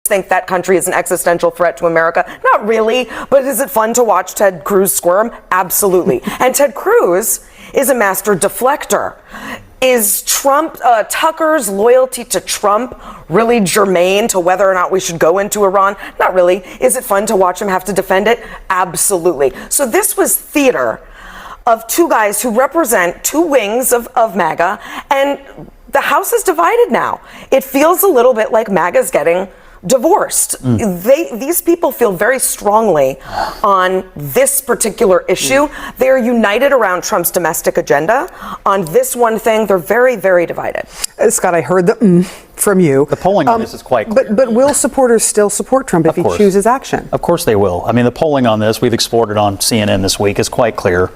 think that country is an existential threat to America? Not really, but is it fun to watch Ted Cruz squirm? Absolutely. And Ted Cruz is a master deflector. Is Tucker's loyalty to Trump really germane to whether or not we should go into Iran? Not really. Is it fun to watch him have to defend it? Absolutely. So this was theater of two guys who represent two wings of MAGA, and the House is divided now. It feels a little bit like MAGA's getting divorced. These people feel very strongly on this particular issue. They're united around Trump's domestic agenda. On this one thing, they're very, very divided. Scott, I heard the from you. The polling on this is quite clear. But will supporters still support Trump if he chooses action? Of course they will. I mean, the polling on this, we've explored it on CNN this week, is quite clear.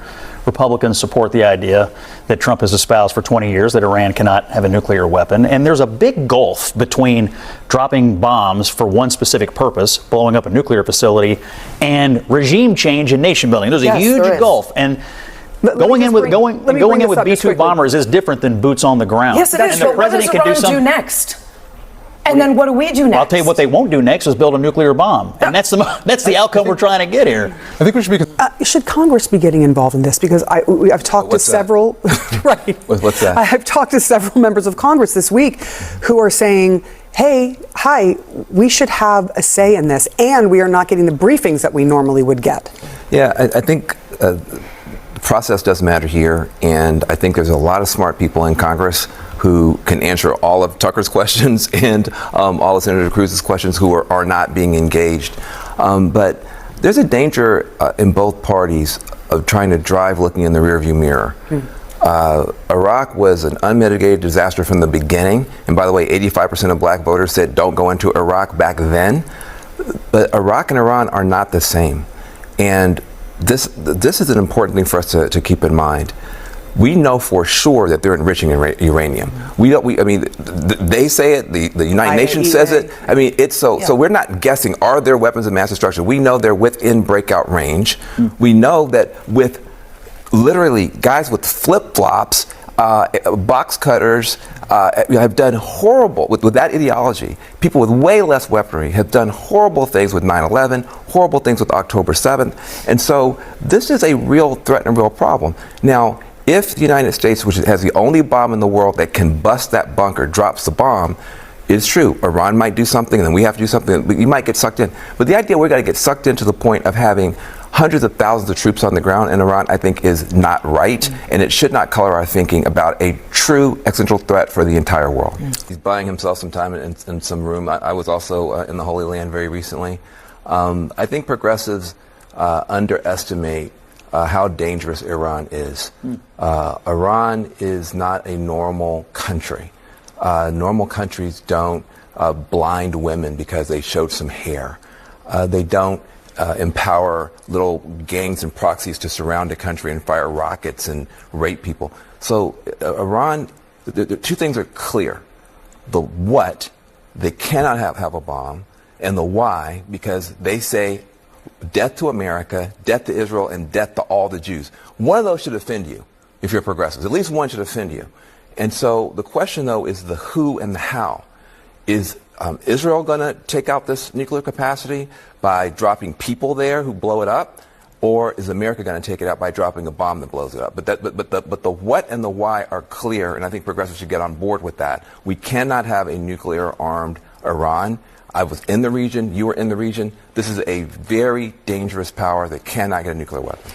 Republicans support the idea that Trump has espoused for 20 years that Iran cannot have a nuclear weapon. And there's a big gulf between dropping bombs for one specific purpose, blowing up a nuclear facility, and regime change and nation building. There's a huge gulf. And going in with B-2 bombers is different than boots on the ground. Yes, it is. And the president can do next? And then what do we do next? I'll tell you what they won't do next is build a nuclear bomb. And that's the outcome we're trying to get here. I think we should be... should Congress be getting involved in this? Because I've talked to several... right. What's that? I've talked to several members of Congress this week who are saying, hi, we should have a say in this, and we are not getting the briefings that we normally would get. Yeah, I think the process does matter here, and I think there's a lot of smart people in Congress who can answer all of Tucker's questions and all of Senator Cruz's questions who are not being engaged. But there's a danger in both parties of trying to drive looking in the rearview mirror. Iraq was an unmitigated disaster from the beginning. And by the way, 85% of black voters said don't go into Iraq back then. But Iraq and Iran are not the same. And this is an important thing for us to keep in mind. We know for sure that they're enriching uranium. I mean, they say it. The United Nations says it. I mean, it's so. So we're not guessing. Are there weapons of mass destruction? We know they're within breakout range. We know that with literally guys with flip-flops, box cutters, have done horrible with that ideology. People with way less weaponry have done horrible things with 9/11, horrible things with October 7th, and so this is a real threat and a real problem. Now, if the United States, which has the only bomb in the world that can bust that bunker, drops the bomb, it's true. Iran might do something, and then we have to do something. We might get sucked in. But the idea we're going to get sucked into the point of having hundreds of thousands of troops on the ground in Iran, I think, is not right, and it should not color our thinking about a true existential threat for the entire world. He's buying himself some time in some room. I was also in the Holy Land very recently. I think progressives underestimate how dangerous Iran is. Iran is not a normal country. Normal countries don't blind women because they showed some hair. They don't empower little gangs and proxies to surround a country and fire rockets and rape people. So Iran, the two things are clear. The what, they cannot have a bomb, and the why, because they say death to America, death to Israel, and death to all the Jews. One of those should offend you if you're progressives. At least one should offend you. And so the question, though, is the who and the how. Is Israel going to take out this nuclear capacity by dropping people there who blow it up? Or is America going to take it out by dropping a bomb that blows it up? But the what and the why are clear, and I think progressives should get on board with that. We cannot have a nuclear-armed Iran. I was in the region. You were in the region. This is a very dangerous power that cannot get a nuclear weapon.